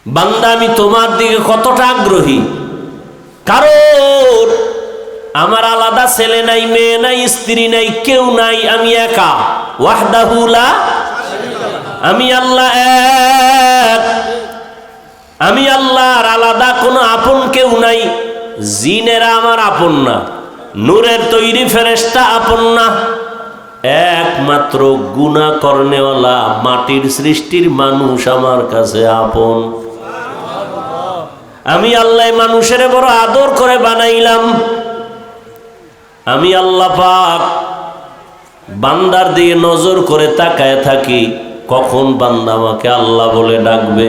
বান্দা আমি তোমার দিকে কতটা আগ্রহী, কারণ আমার আলাদা ছেলে নাই, মেয়ে নাই, স্ত্রী নাই, কেউ নাই, আমি একা। ওয়াহদাহু লা, আমি আল্লাহ এক, আমি আল্লাহর আলাদা কোনো আপন কেউ নাই। জিনেরা আমার আপন না, নূরের তৈরি ফেরেশতা আপন না, একমাত্র গুনাহ করনেওয়ালা মাটির সৃষ্টির মানুষ আমার কাছে আপন। আমি আল্লাহ মানুষের বড় আদর করে বানাইলাম। আমি আল্লাহ পাক বান্দার দিকে নজর করে তাকায় থাকি, কখন বান্দা আমাকে আল্লাহ বলে ডাকবে।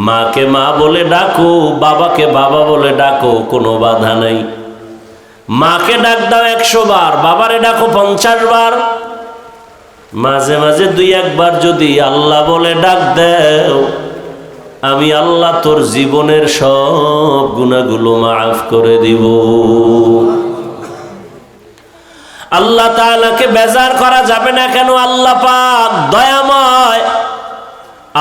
মাকে মা বলে ডাকো, বাবাকে বাবা বলে ডাকো, কোনো বাধা নাই। মাকে ডাক দাও 100 বার, বাবারে ডাকো 50 বার। মাঝে মাঝে 2-1 বার যদি আল্লাহ বলে ডাক দেও, আমি আল্লাহ তোর জীবনের সব গুনাহগুলো মাফ করে দিব। আল্লাহ তাআলাকে বেজার করা যাবে না কেন? আল্লাহ পাক দয়াময়।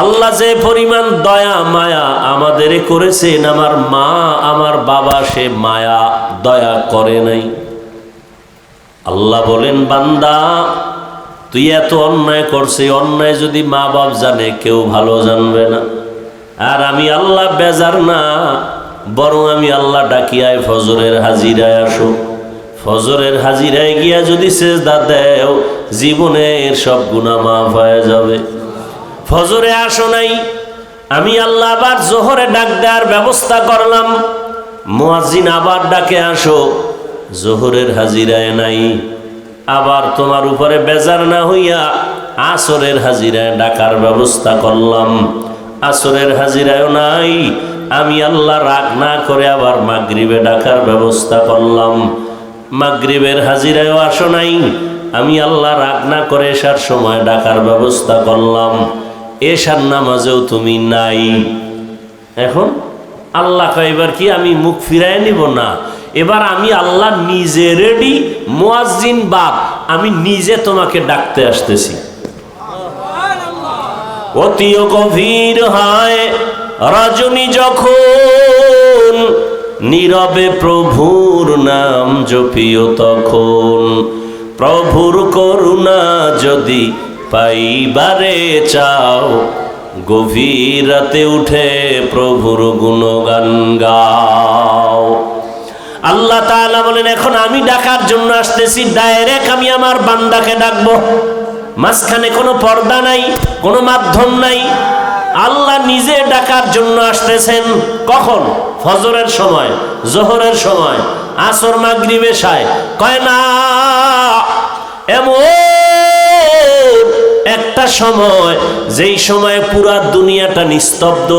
আল্লাহ যে পরিমাণ দয়া মায়া আমাদের করেছেন, আমার মা আমার বাবা সে মায়া দয়া করে নাই। আল্লাহ বলেন, বান্দা তুই এত অন্যায় করছে, অন্যায় যদি মা বাপ জানে কেউ ভালো জানবে না। আর আমি আল্লাহ বেজার না, বরং আমি আল্লাহ ডাকিয়ায় ফজরের হাজিরায় আসো। ফজরের হাজিরায় গিয়া যদি সেজদা দেও, জীবনের সব গুনাহ মাফ হয়ে যাবে। ফজরে আসো নাই, আমি আল্লাহ আবার জোহরে ডাক দেওয়ার ব্যবস্থা করলাম। মুয়াজ্জিন আবার ডাকে আসো, জোহরের হাজিরায় নাই। আবার তোমার উপরে বেজার না হইয়া আসরের হাজিরায় ডাকার ব্যবস্থা করলাম। আসরের হাজিরায়ও নাই, আমি আল্লাহ রাগ না করে আবার মাগরিবে ডাকার ব্যবস্থা করলাম। মাগরিবের হাজিরায়ও আসো নাই, আমি আল্লাহ রাগ না করে এশার সময় ডাকার ব্যবস্থা করলাম। এশার নামাজেও তুমি নাই। এখন আল্লাহ কয়, এবার কি আমি মুখ ফিরায় নিব? না, এবার আমি আল্লাহ নিজে রেডি। মুয়াজ্জিন বাপ, আমি নিজে তোমাকে ডাকতে আসতেছি। অতিও গভীর হয় রজনী যখন, নীরবে প্রভুর নাম জপিও তখন। প্রভুর করুণা যদি পাইবারে চাও, গভীর রাতে উঠে প্রভুর গুণগান গাও। আল্লাহ তাআলা বলেন, এখন আমি ডাকার জন্য আসতেছি, ডাইরেক্ট আমি আমার বান্দাকে ডাকবো। মাঝখানে কোনো পর্দা নাই, কোনো মাধ্যম নাই। আল্লাহ নিজে ডাকার জন্য আসতেছেন। কখন? ফজরের সময়, জোহরের সময়, আসর, মাগরিব, এশায়। কয় না, এমন একটা সময় যেই সময় পুরা দুনিয়াটা নিস্তব্ধ,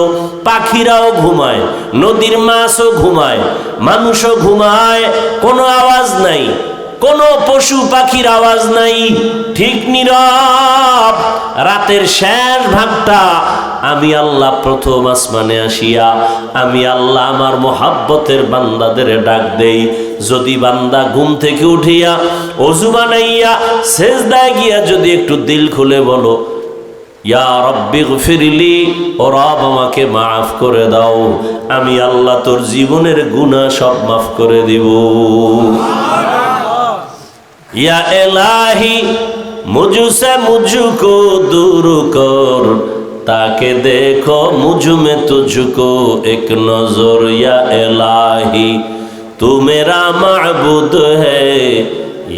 পাখিরাও ঘুমায়, নদীর মাছও ঘুমায়, মানুষও ঘুমায়, কোনো আওয়াজ নাই, কোনো পশু পাখির আওয়াজ নাই, ঠিক নীরব। রাতের শেষ ভাগটা আমি আল্লাহ প্রথম আসমানে আসিয়া আমি আল্লাহ আমার মোহাব্বতের বান্দাদের ডাক দেই। যদি বান্দা ঘুম থেকে উঠিয়া ওযু বানাইয়া সেজদায় গিয়া যদি একটু দিল খুলে বলো, ইয়া রব্বি গফিরলি, ও রব আমাকে মাফ করে দাও, আমি আল্লাহ তোর জীবনের গুনাহ সব মাফ করে দিব। या इलाही मुझसे मुझको दूर कर, ताके देखो मुझ में तुझको एक नजर। या इलाही तू मेरा माबूद है,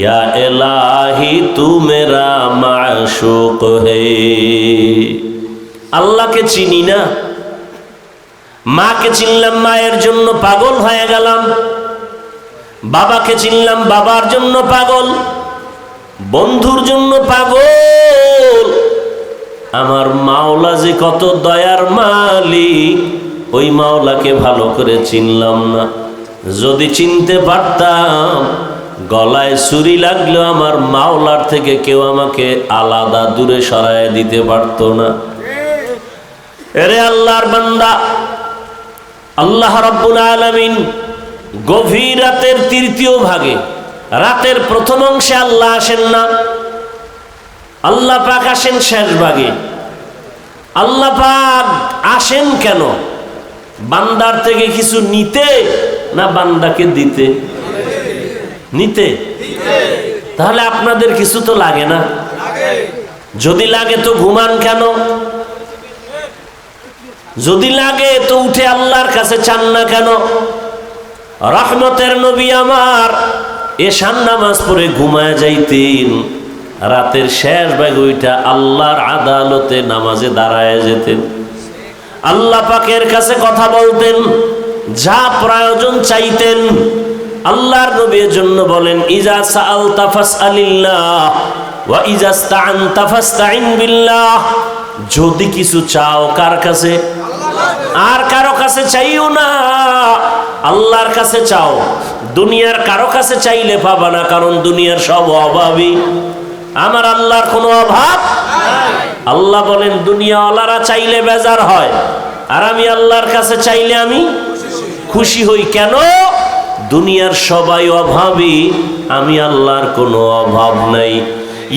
या इलाही तू मेरा माशूक है। अल्लाह के चिनी ना, माँ के चिनलाम, माয়ের জন্য পাগল হয়ে গেলাম। বাবাকে চিনলাম, বাবার জন্য পাগল, বন্ধুর জন্য পাগল। আমার মাওলা যে কত দয়ার মালিক, ওই মাওলাকে ভালো করে চিনলাম না। যদি চিনতে পারতাম, গলায় ছুরি লাগলেও আমার মাওলার থেকে কেউ আমাকে আলাদা দূরে সরায় দিতে পারতো না। এরে আল্লাহর বান্দা, আল্লাহ রাব্বুল আলামিন গভীর রাতের তৃতীয় ভাগে, রাতের প্রথম অংশে আল্লাহ আসেন না, আল্লাহ পাক আসেন শেষ ভাগে। আল্লাহ পাক আসেন কেন? বান্দার থেকে কিছু নিতে না বান্দাকে দিতে? নিতে। তাহলে আপনাদের কিছু তো লাগে না? যদি লাগে তো ঘুমান কেন? যদি লাগে তো উঠে আল্লাহর কাছে চান না কেন? রহমতের নবী আমার এশার নামাজ পড়ে ঘুমায় যাইতেন, রাতের শেষ ভাগ ওইটা আল্লাহর আদালতে নামাজে দাঁড়ায় যেতেন, আল্লাহ পাকের কাছে কথা বলতেন, যা প্রয়োজন চাইতেন। আল্লাহর নবীর জন্য বলেন, ইজা সাআলতা ফাসআলিল্লাহ ওয়া ইজা ইসতাআনতা ফাসতাইন বিল্লাহ। যদি কিছু চাও কার কাছে? আর কারো কাছে চাইও না, আল্লাহর কাছে চাও। দুনিয়ার কারো কাছে চাইলে পাবা না, কারণ দুনিয়ার সব অভাবী, আমার আল্লাহর কোনো অভাব। আল্লাহ বলেন দুনিয়াওয়ালারা চাইলে বেজার হয়, আর আমি আল্লাহর কাছে চাইলে আমি খুশি হই। কেন? দুনিয়ার সবাই অভাবী, আমি আল্লাহর কোনো অভাব নাই।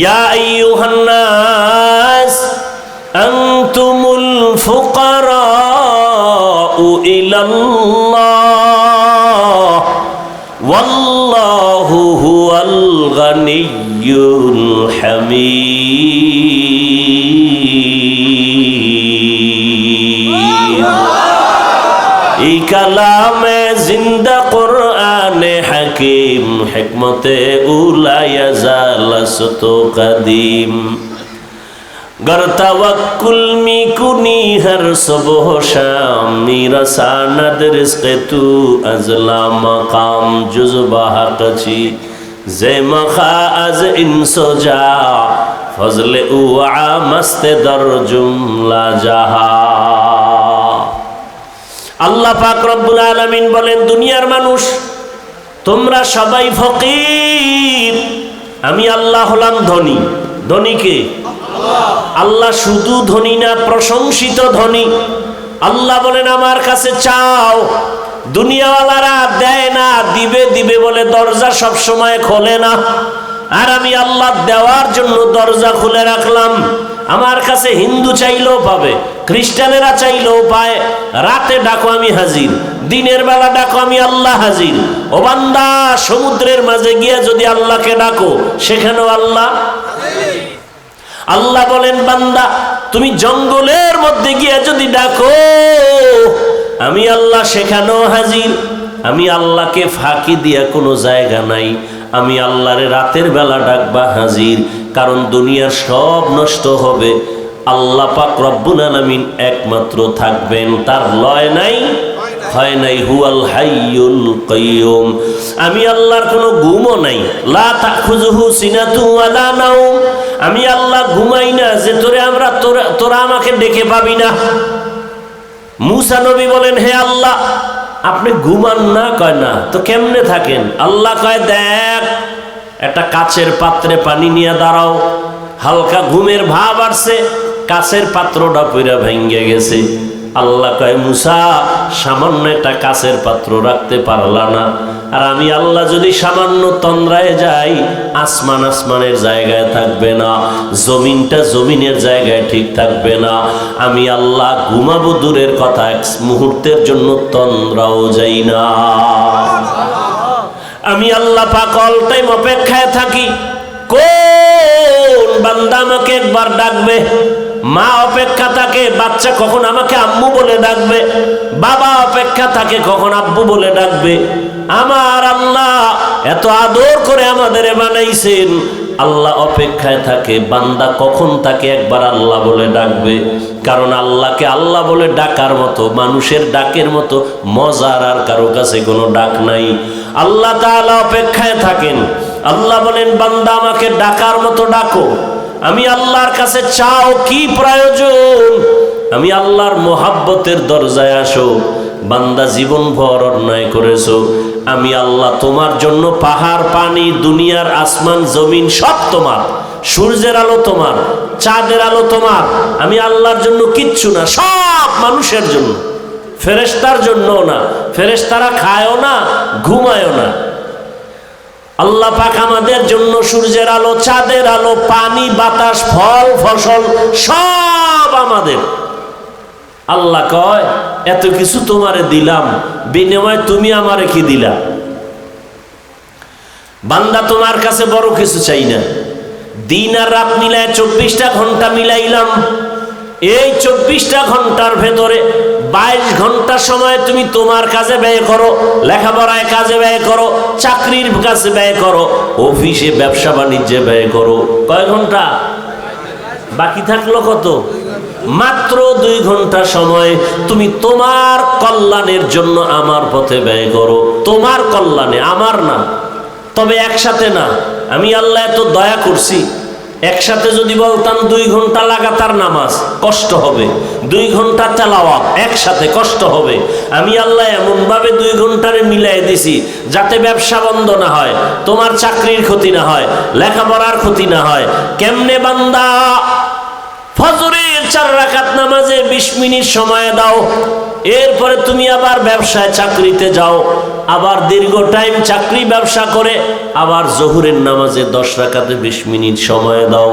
ইয়া আইয়ুহান নাস আনতুমুল ফুকারাউ ইলাল্লাহ ওয়াল্লাহু হুয়াল গানিয়্যুল হামিদ। এই কালামে জিন্দা কুরআনে হাকিম, হিকমতে উলায়া জালাসত কদিম। गर तवक्कुल मी कुनी हर सुबह शाम, मेरा सानद रिज़्क़ तू अज़ला मकाम जुज़बा हक़ची ज़े मखा अज़ इंसो जा फज़ल उआ मस्त दर जुमला जहा। আল্লাহ পাক রব্বুল আলামিন বলেন, দুনিয়ার মানুষ তোমরা সবাই ফকির, আমি আল্লাহ হলাম ধনী। ধনী কে? আল্লাহ শুধু ধনী না, প্রশংসিত ধনী। আল্লাহ বলেন আমার কাছে চাও। দুনিয়াওয়ালারা দেয় না, দিবে দিবে বলে দরজা সব সময় খোলে না, আর আমি আল্লাহ দেওয়ার জন্য দরজা খুলে রাখলাম। আমার কাছে হিন্দু চাইলেও পাবে, খ্রিস্টানেরা চাইলেও পায়। রাতে ডাকো আমি হাজির, দিনের বেলা ডাকো আমি আল্লাহ হাজির। ও বান্দা, সমুদ্রের মাঝে গিয়ে যদি আল্লাহকে ডাকো সেখানেও আল্লাহ। আল্লাহ বলেন বান্দা তুমি জঙ্গলের মধ্যে গিয়ে যদি ডাকো আমি আল্লাহ সেখানেও হাজির। আমি আল্লাহকে ফাঁকি দিয়া কোনো জায়গা নাই, আমি আল্লাহরে রাতের বেলা ডাকবা হাজির। কারণ দুনিয়ার সব নষ্ট হবে, আল্লাহ পাক রব্বুল আলামিন একমাত্র থাকবেন, তার লয় নাই হয় নাই। হুয়াল হাইয়ুল কাইয়ুম। আমি আল্লাহর কোনো ঘুমও নাই, লা তাখুযুহু সিনাতু ওয়ালা নাওম। আমি আল্লাহ ঘুমাই না যে তোরা আমাকে ডেকে পাবি না। মুসা নবী বলেন, হে আল্লাহ আপনি ঘুমান না? কয় না, তো কেমনে থাকেন? আল্লাহ কয় দেখ, একটা কাচের পাত্রে পানি নিয়ে দাঁড়াও। হালকা ঘুমের ভাব আসছে, কাচের পাত্রটা পুরা ভেঙে গেছে। আল্লাহ কয় মুসা সামান্য একটা কাচের পাত্র রাখতে পারলা না? আর আমি আল্লাহ যদি সামান্য তন্দ্রায় যাই, আসমান আসমানের জায়গায় থাকবে না, জমিনটা জমিনের জায়গায় ঠিক থাকবে না। আমি আল্লাহ ঘুমাবো দূরের কথা, এক মুহূর্তের জন্য তন্দ্রাও যাই না। আমি আল্লাহ পাক অল টাইম অপেক্ষায় থাকি, কোন বান্দা আমাকে একবার ডাকবে। মা অপেক্ষা থাকে বাচ্চা কখন আমাকে আম্মু বলে ডাকবে, বাবা অপেক্ষা থাকে কখন আব্বু বলে ডাকবে। আমার আল্লাহ এত আদর করে আমাদের বানাইছেন, আল্লাহ অপেক্ষায় থাকে বান্দা কখন তাকে একবার আল্লাহ বলে ডাকবে। কারণ আল্লাহকে আল্লাহ বলে ডাকার মতো, মানুষের ডাকের মতো মজার আর কারো কাছে কোনো ডাক নাই। আল্লাহ তাআলা অপেক্ষায় থাকেন। আল্লাহ বলেন বান্দা আমাকে ডাকার মতো ডাকো। আমি আল্লাহর কাছে চাও, কি প্রয়োজন? আমি আল্লাহর মোহাব্বতের দরজায় আসো। বান্দা জীবনভর অন্যায় করেছো, আমি আল্লাহ তোমার জন্য পাহাড় পানি দুনিয়ার আসমান জমিন সব তোমার, সূর্যের আলো তোমার, চাঁদের আলো তোমার। আমি আল্লাহর জন্য কিচ্ছু না, সব মানুষের জন্য, ফেরেশতার জন্য না। ফেরেশতারা খায়ও না, ঘুমায়ও না। আল্লাহ পাক আমাদের জন্য সূর্যের আলো, চাঁদের আলো, পানি বাতাস ফল ফসল সব আমাদের। আল্লাহ কয় এত কিছু তোমারে দিলাম, বিনিময়ে তুমি আমারে কি দিলা? বান্দা তোমার কাছে বড় কিছু চাই না, দিন আর রাত মিলায় 24টা ঘন্টা মিলাইলাম। এই 24টা ঘন্টার ভেতরে 22 ঘন্টা সময় তুমি তোমার কাজে ব্যয় করো, লেখাপড়ায় কাজে ব্যয় করো, চাকরির কাছে ব্যয় করো, অফিসে ব্যবসা বাণিজ্যে ব্যয় করো। কয় ঘন্টা বাকি থাকলো? কত? মাত্র 2 ঘন্টা সময় তুমি তোমার কল্যাণের জন্য আমার পথে ব্যয় করো, তোমার কল্যাণে, আমার না। তবে একসাথে না। আমি আল্লাহ এত দয়া করছি, একসাথে যদি বলতাম 2 ঘন্টা লাগাতার নামাজ, কষ্ট হবে। 2 ঘন্টা তেলাওয়াত একসাথে, কষ্ট হবে। আমি আল্লাহ এমন ভাবে 2 ঘন্টারে মিলাই দিছি যাতে ব্যবসা বন্ধ না হয়, তোমার চাকরির ক্ষতি না হয়, লেখাপড়ার ক্ষতি না হয়। কেমনে বান্দা? ফজরের 4 রাকাত নামাজে 20 মিনিট সময় দাও, এরপরে তুমি আবার ব্যবসায় চাকরিতে যাও, আবার দীর্ঘ টাইম চাকরি ব্যবসা করে আবার জোহরের নামাজে 10 রাকাতে 20 মিনিট সময় দাও,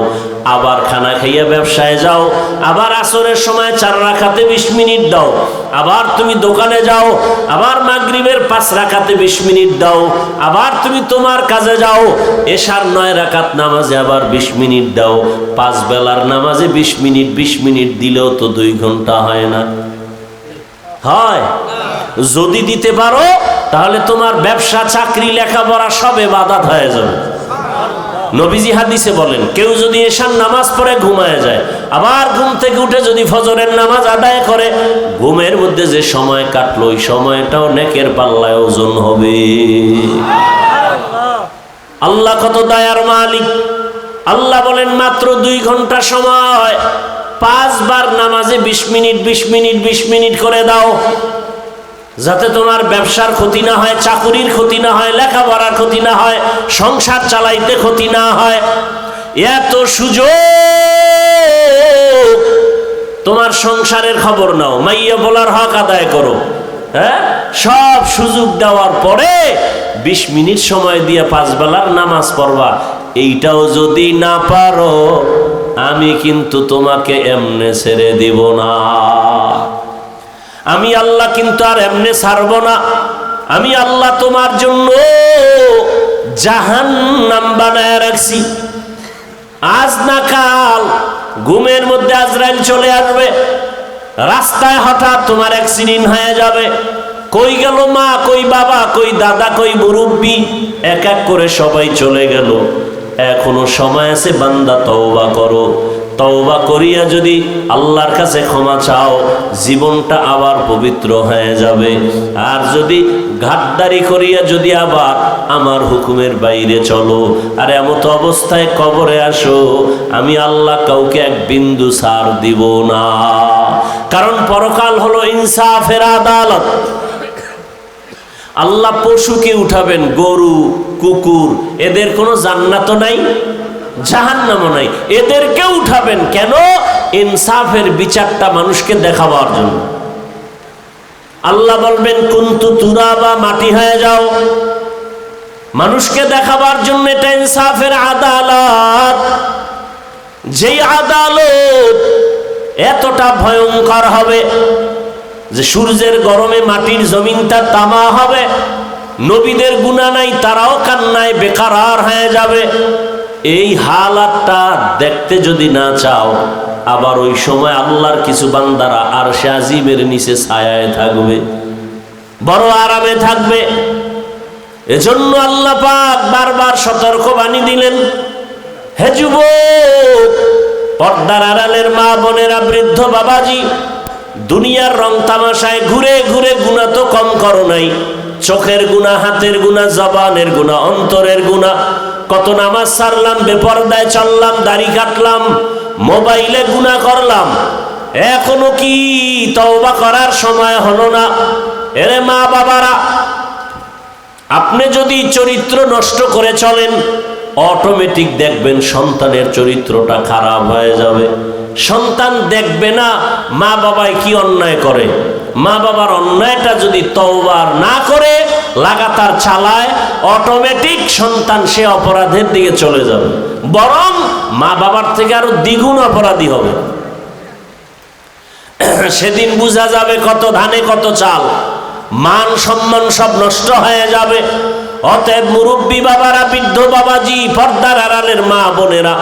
আবার খানা খাইয়া ব্যবসায় যাও, আবার আসরের সময় 4 রাকাতে 20 মিনিট দাও, আবার তুমি দোকানে যাও, আবার মাগরিবের 5 রাকাতে 20 মিনিট দাও, আবার তুমি তোমার কাজে যাও, এশার 9 রাকাত নামাজে আবার 20 মিনিট দাও। 5 বেলার নামাজে 20 মিনিট 20 মিনিট দিলেও তো 2 ঘন্টা হয় না? হয়? যদি দিতে পারো তাহলে তোমার ব্যবসা, চাকরি, লেখাপড়া সবে বাধাত হয়ে যাবে। নবীজি হাদিসে বলেন, কেউ যদি এশার নামাজ পড়ে ঘুমায় যায়, আবার ঘুম থেকে উঠে যদি ফজরের নামাজ আদায় করে, ঘুমের মধ্যে যে সময় কাটলো ওই সময়টাও নেকের পাল্লায় ওজন হবে। আল্লাহ কত দয়ার মালিক। আল্লাহ বলেন মাত্র 2 ঘন্টা সময় 5 বার নামাজে 20 মিনিট 20 মিনিট 20 মিনিট করে দাও, যাতে তোমার ব্যবসার ক্ষতি না হয়, চাকুরির ক্ষতি না হয়, লেখাপড়ার ক্ষতি না হয়, সংসার চালাইতে ক্ষতি না হয়। এত সুযোগ, তোমার সংসারের খবর নাও, মাইয়া বলার হক আদায় করো। হ্যাঁ, সব সুযোগ দেওয়ার পরে 20 মিনিট সময় দিয়ে 5 বেলার নামাজ পড়বা, এইটাও যদি না পারো আমি কিন্তু তোমাকে এমনে ছেড়ে দিব না। আমি আল্লাহ কিন্তু আর এমনে ছাড়ব না। আমি আল্লাহ তোমার জন্য জাহান্নাম বানায় রাখছি। আজ না কাল ঘুমের মধ্যে আজরাইল চলে আসবে, রাস্তায় হঠাৎ তোমার অ্যাক্সিডেন্ট হয়ে যাবে। কই গেল মা, কই বাবা, কই দাদা, কই মুরব্বি, এক এক করে সবাই চলে গেল। এখনো সময় আছে, বান্দা তওবা করো। তওবা করিয়া যদি আল্লাহর কাছে ক্ষমা চাও, জীবনটা আবার পবিত্র হয়ে যাবে। আর যদি ঘাটদারি করিয়া যদি আবার আমার হুকুমের বাইরে চলো আর এমত অবস্থায় কবরে আসো, আমি আল্লাহ কাউকে এক বিন্দু ছাড় দিব না। কারণ পরকাল হলো ইনসাফের আদালত। আল্লাহ পশুকে উঠাবেন, গরু, কুকুর, এদের কোনো জান্নাতও নাই, জাহান্নামও নাই, এদেরকে উঠাবেন। কেন? ইনসাফের বিচারটা মানুষকে দেখাবার জন্য। আল্লাহ বলবেন কুনতু তুরাবা, মাটি হয়ে যাও, মানুষকে দেখাবার জন্য। এটা ইনসাফের আদালত। যেই আদালত এতটা ভয়ঙ্কর হবে যে সূর্যের গরমে মাটির জমিনটা তামা হবে। নবীদের গুনাহ নাই, তারাও কান্নায় বেকারার হয়ে যাবে। এই হালাতটা দেখতে যদি না চাও, আবার ওই সময় আল্লাহর কিছু বান্দারা আরশে আজিমের নিচে ছায়ায় থাকবে, বড় আরামে থাকবে। এজন্য আল্লাহ পাক বারবার সতর্ক বাণী দিলেন, হে যুবক, পর্দার আড়ালের মা বোনেরা, বৃদ্ধ বাবাজি, দুনিয়ার রং তামাশায় ঘুরে ঘুরে গুনাহ তো কম করো নাই। চোখের গুনাহ, হাতের গুনাহ, জবানের গুনাহ, অন্তরের গুনাহ। কত নামাজ ছাড়লাম, বেপরদায় চললাম, দাড়ি কাটলাম, মোবাইলে গুনাহ করলাম, এখনো কি তওবা করার সময় হলো না? এরে মা বাবারা, আপনি যদি চরিত্র নষ্ট করে চলেন, অটোমেটিক দেখবেন সন্তানের চরিত্রটা খারাপ হয়ে যাবে। সন্তান দেখবে না মা বাবায় কি অন্যায় করে, মা বাবার অন্যায়টা যদি তওবা না করে লাগাতার চালায়, অটোমেটিক সন্তান সে অপরাধের দিকে চলে যাবে, বরং মা বাবার থেকে আরো দ্বিগুণ অপরাধী হবে। সেদিন বোঝা যাবে কত ধানে কত চাল, মান সম্মান সব নষ্ট হয়ে যাবে। অতএব মুরব্বী বাবারা, বৃদ্ধ বাবাজি, পর্দার আড়ালের মা বোনেরা,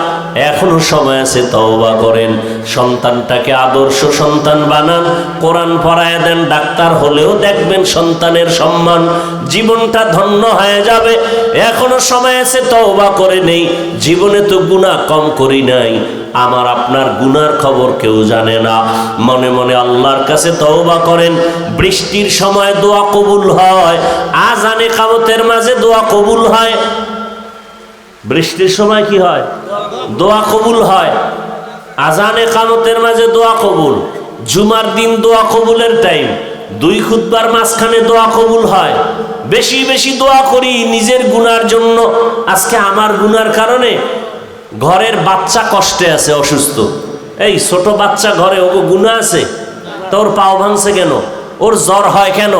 এখনো সময় আছে, তওবা করেন। সন্তানটাকে আদর্শ সন্তান বানান, কোরআন পড়ায় দেন, ডাক্তার হলেও দেখবেন সন্তানের সম্মান, জীবনটা ধন্য হয়ে যাবে। এখনো সময় আছে, তওবা করে নেই। জীবনে তো গুনাহ কম করি নাই, আমার আপনার গুনার খবর কেউ জানে না। মনে মনে আল্লাহর কাছে তওবা করেন। বৃষ্টির সময় দোয়া কবুল হয়, আজানে কামতের মাঝে দোয়া কবুল হয়। বৃষ্টির সময় কি হয়? দোয়া কবুল হয়। আজানে কামতের মাঝে দোয়া কবুল। জুমার দিন দোয়া কবুলের টাইম। 2 খুতবার মাঝখানে দোয়া কবুল হয়। বেশি বেশি দোয়া করি নিজের গুনার জন্য। আজকে আমার গুনার কারণে ঘরের বাচ্চা কষ্টে আছে, অসুস্থ। এই ছোট বাচ্চা ঘরে, ওগো গুনাহ আছে? তোর পাও ভাঙছে কেন? ওর জ্বর হয় কেন?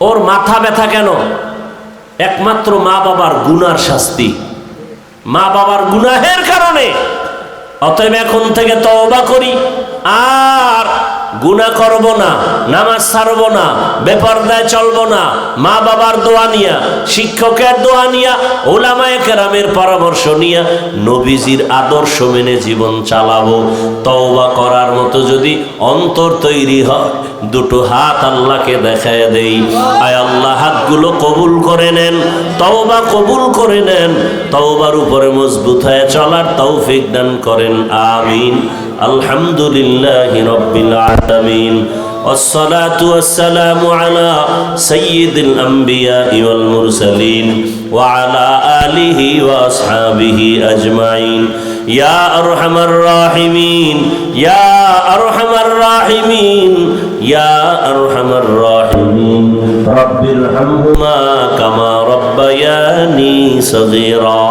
ওর মাথা ব্যথা কেন? একমাত্র মা বাবার গুনার শাস্তি, মা বাবার গুনাহের কারণে। অতএব এখন থেকে তওবা করি, আর গুনাহ করব না, নামাজ ছাড়ব না, বেপরদায় চলব না। মা বাবার দোয়া নিয়া, শিক্ষকের দোয়া নিয়া, উলামায়ে কেরামের পরামর্শ নিয়া, নবীজির আদর্শ মেনে জীবন চালাবো। তওবা করার মতো যদি অন্তর তৈরি হয়, 2 হাত আল্লাহকে দেখায় দেই। আয় আল্লাহ, হাতগুলো কবুল করে নেন, তওবা কবুল করে নেন, তওবার উপরে মজবুত হয়ে চলার তৌফিক দান করেন। আমিন। আলহামদুলিল্লাহি রাব্বিল আলামিন। والصلاة والسلام على سيد الأنبياء والمرسلين وعلى آله وأصحابه أجمعين. يا أرحم الراحمين، يا أرحم الراحمين، يا أرحم الراحمين. رب ارحمهما كما ربياني صغيرا.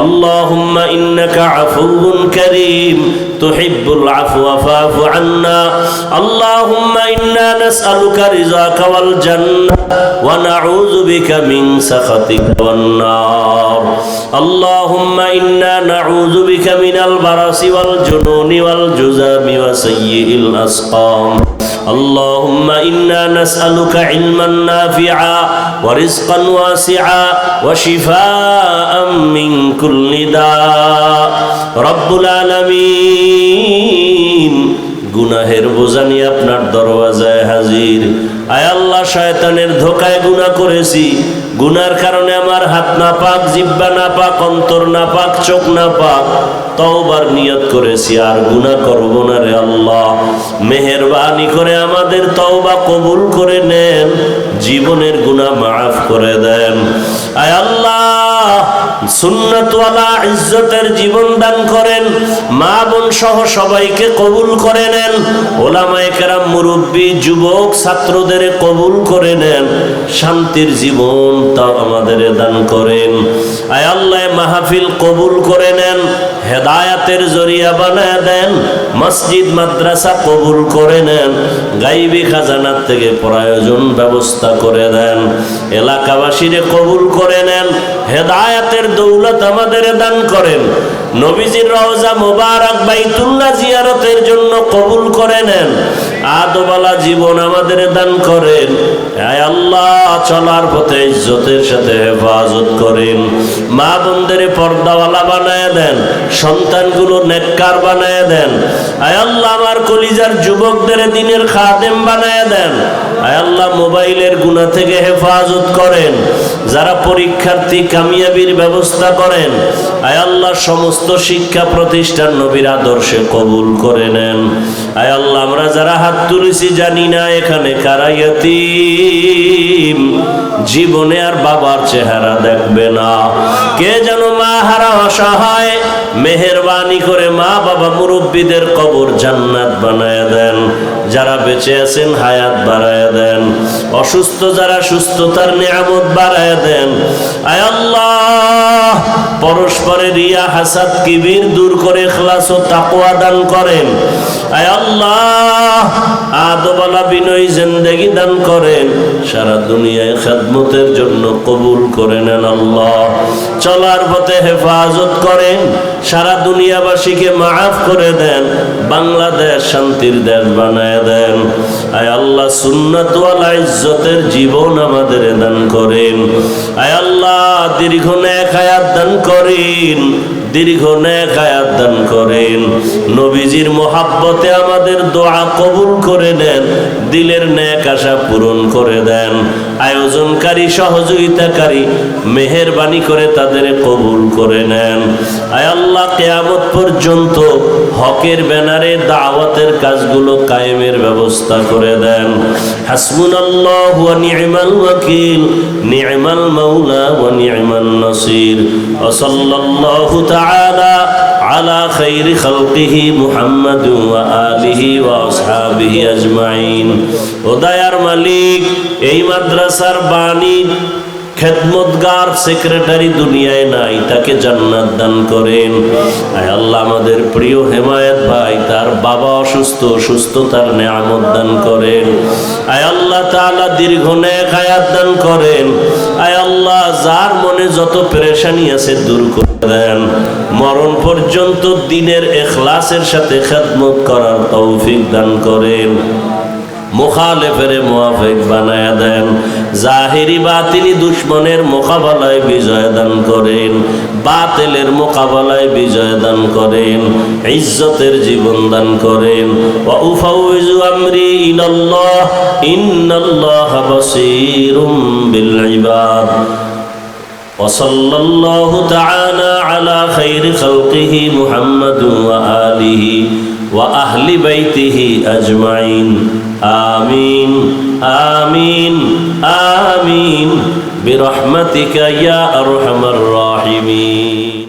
اللهم إنك عفو كريم تحب العفو فاعف عنا. اللهم إنا نسألك رضاك والجنة ونعوذ بك من سخطك والنار. اللهم إنا نعوذ بك من البرص والجنون والجذام وسيء الأسقام. اللهم إنا نسألك علما نافعا ورزقا واسعا وشفاء من كل داء. رب العالمين, গুনাহের বোঝা নিয়ে আপনার দরওয়াজায় হাজির। আয় আল্লাহ, শয়তানের ধোকায় গুনাহ করেছি। গুনার কারণে আমার হাত নাপাক, জিহ্বা নাপাক, অন্তর নাপাক, চোখ নাপাক। তওবার নিয়ত করেছি, আর গুনাহ করব না রে আল্লাহ। মেহেরবানি করে আমাদের তওবা কবুল করে নেন, জীবনের গুনাহ মাফ করে দেন। আয় আল্লাহ, সুন্নাতওয়ালা ইজ্জতের জীবন দান করেন। মা বোন সহ সবাইকে কবুল করে নেন। ওলামায়ে কেরাম, মুরব্বী, যুবক, ছাত্রদের কবুল করে নেন। শান্তির জীবন তা আমাদের দান করেন। আয় আল্লাহ, মাহফিল কবুল করে নেন, হেদায়াতের জরিয়া বানায় দেন। মসজিদ মাদ্রাসা কবুল করে নেন, গাইবি খাজানার থেকে প্রয়োজন ব্যবস্থা করে দেন। এলাকাবাসীরে কবুল করে নেন, হেদায়াতের দৌলত আমাদের দান করেন। নবীজির রওজা মুবারক বাইতুল্লাহ জিয়ারতের জন্য কবুল করে নেন। আদবালা জীবন আমাদের দান করেন। আয় আল্লাহ, চলার পথে ইজ্জতের সাথে হেফাজত করেন। মা বোনদের পর্দাওয়ালা বানায় দেন, সন্তানগুলো নেককার বানায় দেন। আয় আল্লাহ, আমার কলিজার যুবকদের দ্বীনের খাদেম বানায় দেন। আয় আল্লাহ, মোবাইলের গুনাহ থেকে হেফাজত করেন। যারা পরীক্ষার্থী, কামিয়াবির ব্যবস্থা করেন। আয় আল্লাহ, সমস্ত শিক্ষা প্রতিষ্ঠান নবীর আদর্শে কবুল করে নেন। আয় আল্লাহ, আমরা যারা হাত তুলেছি জানি না এখানে কারা ইয়াতীম, জীবনে আর বাবার চেহারা দেখবে না। কে যেন মা হারা অসহায়, মেহেরবানি করে মা বাবা মুরব্বীদের কবর জান্নাত বানায় দেন। যারা বেঁচে আছেন হায়াত বাড়ায় দেন। অসুস্থ যারা সুস্থতার নিয়ামত বাড়ায় দেন। আয় আল্লাহ, পরস্পরের রিয়া, হাসাদ, কিবির দূর করে ইখলাস ও তাকওয়া দান করেন। আয় আল্লাহ আদবালা বিনয় জিন্দেগি দান করেন, সারা দুনিয়ায় খেদমতের জন্য কবুল করে নেন আল্লাহ। চলার পথে হেফাজত করেন, সারা দুনিয়াবাসীকে মাফ করে দেন, বাংলাদেশ শান্তির দেশ বানায় দেন। আয় আল্লাহ সুন্নাত ওয়ালা ইজ্জতের জীবন আমাদের দান করেন। আয় আল্লাহ দীর্ঘ নেক হায়াত দান করেন, দীর্ঘ নেক হায়াত দান করেন। নবীজির মোহাব্বতে আমাদের দোয়া কবুল করে নেন, দিলের নেক আশা পূরণ করে দেন। আয়োজনকারী সহযোগিতাকারী মেহেরবানি করে তাদের কবুল করে নেন। আয় আল্লাহ কিয়ামত পর্যন্ত হকের ব্যানারে দাওয়াতের কাজগুলো কায়েমের ব্যবস্থা করে দেন। হাসবুনাল্লাহু ওয়া নি'মাল ওয়াকিল, নি'মাল মাওলা ওয়া নি'মান নাসির। ওয়া সাল্লাল্লাহু তাআলা আলা খাইরি খালকিহি মুহাম্মাদ ওয়া আলিহি ওয়া আসহাবিহি আজমাইন। ও দয়ার মালিক, এই মাদ্রাসার বাণী খেদমতগার সেক্রেটারি দুনিয়ায় নাই, তাকে জান্নাত দান করেন। আয় আল্লাহ আমাদের প্রিয় হেমায়েত ভাই, তার বাবা অসুস্থ, সুস্থতার নেয়ামত দান করেন। আয় আল্লাহ তাআলা দীর্ঘ নেক হায়াত দান করেন। আয় আল্লাহ যার মনে যত পেরেশানি আছে দূর করে দেন। মরণ পর্যন্ত দ্বীনের ইখলাসের সাথে খেদমত করার তৌফিক দান করেন। মুখালেফের মুআফিক বানায়া দেন। জাহিরি বাতিলি দুশ্মনের মোকাবেলায় বিজয় দান করেন, বাতিলের মোকাবেলায় বিজয় দান করেন, ইজ্জতের জীবন দান করেন। ওয়া উফাউযু আমরি ইলাল্লাহ ইন্নাল্লাহা বাসীরুম বিল ইবাদ। وصلى الله تعالى على خير خلقه محمد وآله وأهل بيته أجمعين آمين آمين آمين برحمتك يا أرحم الراحمين.